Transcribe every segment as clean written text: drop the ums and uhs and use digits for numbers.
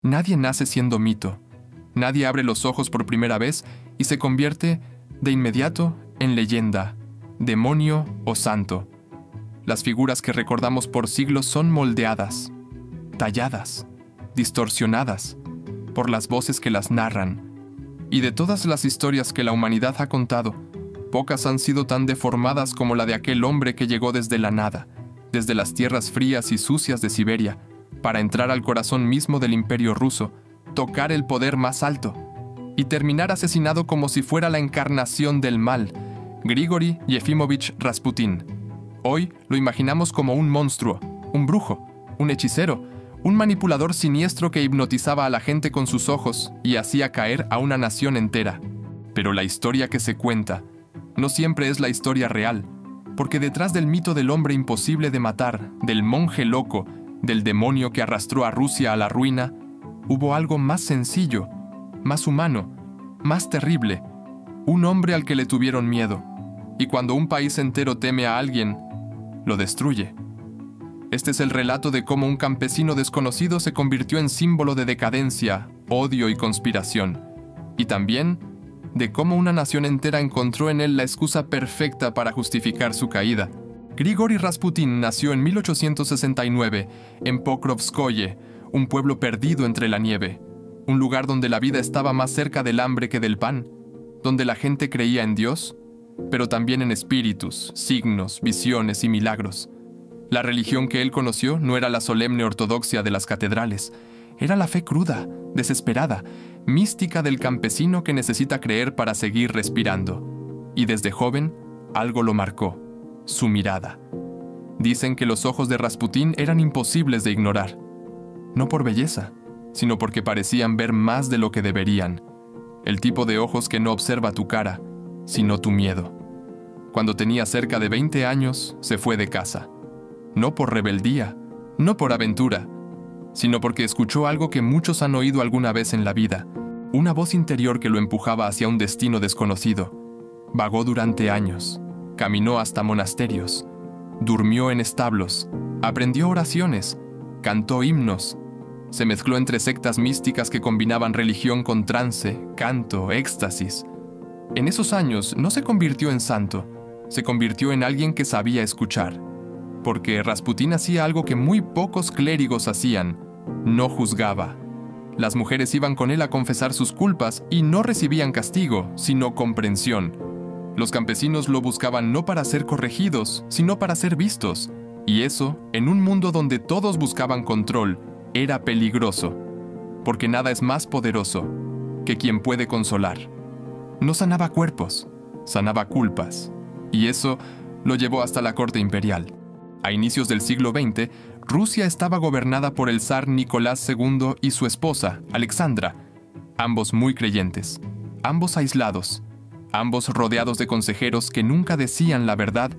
Nadie nace siendo mito. Nadie abre los ojos por primera vez y se convierte de inmediato en leyenda, demonio o santo. Las figuras que recordamos por siglos son moldeadas, talladas, distorsionadas por las voces que las narran. Y de todas las historias que la humanidad ha contado, pocas han sido tan deformadas como la de aquel hombre que llegó desde la nada, desde las tierras frías y sucias de Siberia, para entrar al corazón mismo del Imperio ruso, tocar el poder más alto y terminar asesinado como si fuera la encarnación del mal, Grigori Yefimovich Rasputin. Hoy lo imaginamos como un monstruo, un brujo, un hechicero, un manipulador siniestro que hipnotizaba a la gente con sus ojos y hacía caer a una nación entera. Pero la historia que se cuenta no siempre es la historia real, porque detrás del mito del hombre imposible de matar, del monje loco, del demonio que arrastró a Rusia a la ruina, hubo algo más sencillo, más humano, más terrible, un hombre al que le tuvieron miedo, y cuando un país entero teme a alguien, lo destruye. Este es el relato de cómo un campesino desconocido se convirtió en símbolo de decadencia, odio y conspiración, y también de cómo una nación entera encontró en él la excusa perfecta para justificar su caída. Grigori Rasputin nació en 1869 en Pokrovskoye, un pueblo perdido entre la nieve, un lugar donde la vida estaba más cerca del hambre que del pan, donde la gente creía en Dios, pero también en espíritus, signos, visiones y milagros. La religión que él conoció no era la solemne ortodoxia de las catedrales, era la fe cruda, desesperada, mística del campesino que necesita creer para seguir respirando. Y desde joven, algo lo marcó, su mirada. Dicen que los ojos de Rasputín eran imposibles de ignorar. No por belleza, sino porque parecían ver más de lo que deberían. El tipo de ojos que no observa tu cara, sino tu miedo. Cuando tenía cerca de 20 años, se fue de casa. No por rebeldía, no por aventura, sino porque escuchó algo que muchos han oído alguna vez en la vida, una voz interior que lo empujaba hacia un destino desconocido. Vagó durante años, caminó hasta monasterios, durmió en establos, aprendió oraciones, cantó himnos, se mezcló entre sectas místicas que combinaban religión con trance, canto, éxtasis. En esos años no se convirtió en santo, se convirtió en alguien que sabía escuchar, porque Rasputín hacía algo que muy pocos clérigos hacían: no juzgaba. Las mujeres iban con él a confesar sus culpas y no recibían castigo, sino comprensión. Los campesinos lo buscaban no para ser corregidos, sino para ser vistos. Y eso, en un mundo donde todos buscaban control, era peligroso, porque nada es más poderoso que quien puede consolar. No sanaba cuerpos, sanaba culpas, y eso lo llevó hasta la corte imperial. A inicios del siglo XX, Rusia estaba gobernada por el zar Nicolás II y su esposa, Alexandra, ambos muy creyentes, ambos aislados, ambos rodeados de consejeros que nunca decían la verdad,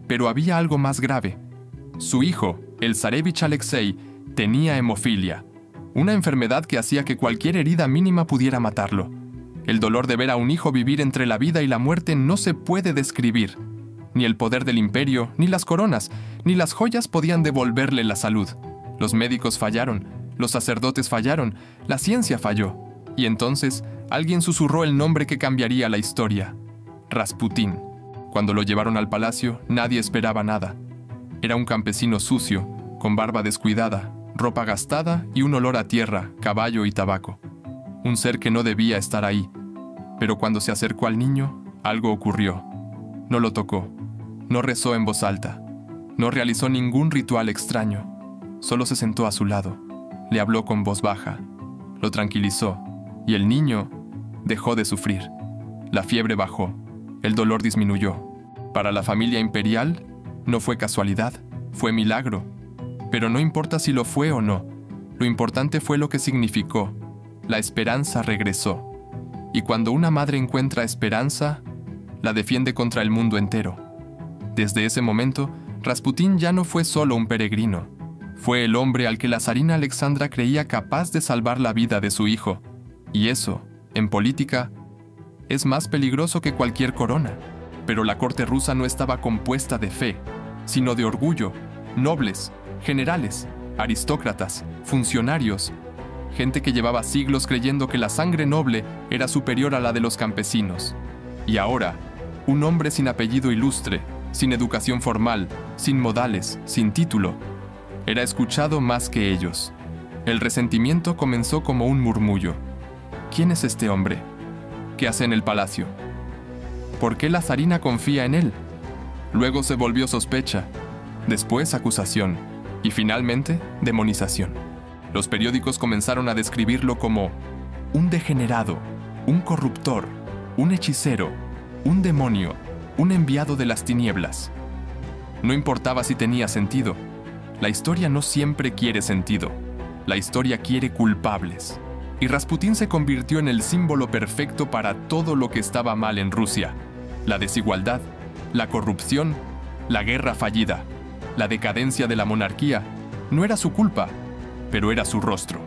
pero había algo más grave. Su hijo, el zarevich Alexei, tenía hemofilia, una enfermedad que hacía que cualquier herida mínima pudiera matarlo. El dolor de ver a un hijo vivir entre la vida y la muerte no se puede describir. Ni el poder del imperio, ni las coronas, ni las joyas podían devolverle la salud. Los médicos fallaron, los sacerdotes fallaron, la ciencia falló. Y entonces alguien susurró el nombre que cambiaría la historia: Rasputín. Cuando lo llevaron al palacio, nadie esperaba nada. Era un campesino sucio, con barba descuidada, ropa gastada y un olor a tierra, caballo y tabaco. Un ser que no debía estar ahí. Pero cuando se acercó al niño, algo ocurrió. No lo tocó, no rezó en voz alta, no realizó ningún ritual extraño. Solo se sentó a su lado, le habló con voz baja, lo tranquilizó, y el niño dejó de sufrir. La fiebre bajó, el dolor disminuyó. Para la familia imperial, no fue casualidad, fue milagro. Pero no importa si lo fue o no, lo importante fue lo que significó. La esperanza regresó. Y cuando una madre encuentra esperanza, la defiende contra el mundo entero. Desde ese momento, Rasputín ya no fue solo un peregrino. Fue el hombre al que la zarina Alexandra creía capaz de salvar la vida de su hijo. Y eso, en política, es más peligroso que cualquier corona. Pero la corte rusa no estaba compuesta de fe, sino de orgullo, nobles, generales, aristócratas, funcionarios, gente que llevaba siglos creyendo que la sangre noble era superior a la de los campesinos. Y ahora, un hombre sin apellido ilustre, sin educación formal, sin modales, sin título, era escuchado más que ellos. El resentimiento comenzó como un murmullo. ¿Quién es este hombre? ¿Qué hace en el palacio? ¿Por qué la zarina confía en él? Luego se volvió sospecha, después acusación y finalmente demonización. Los periódicos comenzaron a describirlo como un degenerado, un corruptor, un hechicero, un demonio, un enviado de las tinieblas. No importaba si tenía sentido. La historia no siempre quiere sentido. La historia quiere culpables. Y Rasputín se convirtió en el símbolo perfecto para todo lo que estaba mal en Rusia. La desigualdad, la corrupción, la guerra fallida, la decadencia de la monarquía. No era su culpa, pero era su rostro.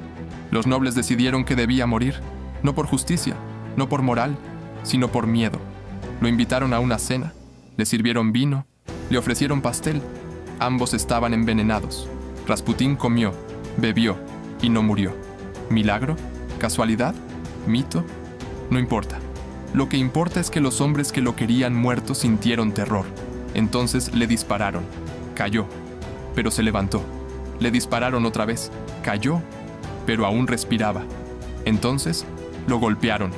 Los nobles decidieron que debía morir, no por justicia, no por moral, sino por miedo. Lo invitaron a una cena, le sirvieron vino, le ofrecieron pastel. Ambos estaban envenenados. Rasputín comió, bebió y no murió. ¿Milagro? ¿Casualidad? ¿Mito? No importa. Lo que importa es que los hombres que lo querían muerto sintieron terror. Entonces le dispararon. Cayó, pero se levantó. Le dispararon otra vez. Cayó, pero aún respiraba. Entonces lo golpearon,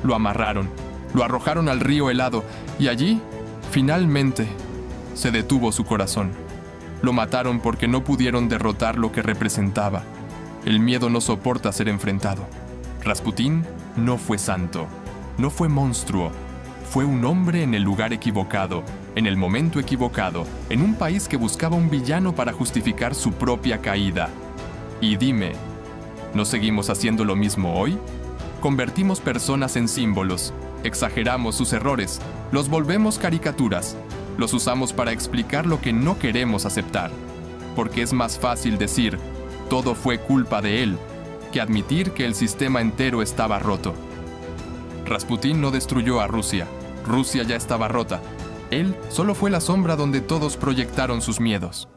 lo amarraron, lo arrojaron al río helado y allí, finalmente, se detuvo su corazón. Lo mataron porque no pudieron derrotar lo que representaba. El miedo no soporta ser enfrentado. Rasputín no fue santo, no fue monstruo. Fue un hombre en el lugar equivocado, en el momento equivocado, en un país que buscaba un villano para justificar su propia caída. Y dime, ¿no seguimos haciendo lo mismo hoy? Convertimos personas en símbolos, exageramos sus errores, los volvemos caricaturas, los usamos para explicar lo que no queremos aceptar, porque es más fácil decir, todo fue culpa de él, que admitir que el sistema entero estaba roto. Rasputín no destruyó a Rusia. Rusia ya estaba rota. Él solo fue la sombra donde todos proyectaron sus miedos.